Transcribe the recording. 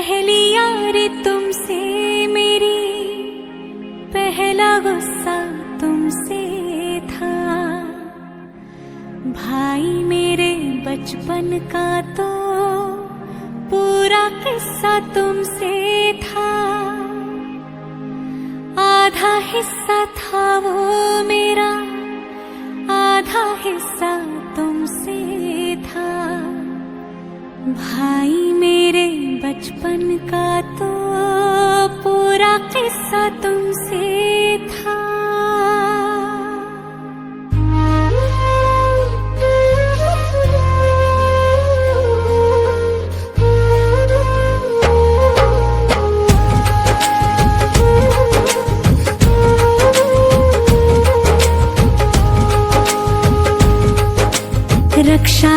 पहली यारी तुमसे मेरी, पहला गुस्सा तुमसे था। भाई मेरे बचपन का तो पूरा किस्सा तुमसे था। आधा हिस्सा था वो मेरा, आधा हिस्सा तुमसे था। भाई मेरे बचपन का तो पूरा किस्सा तुमसे था। रक्षा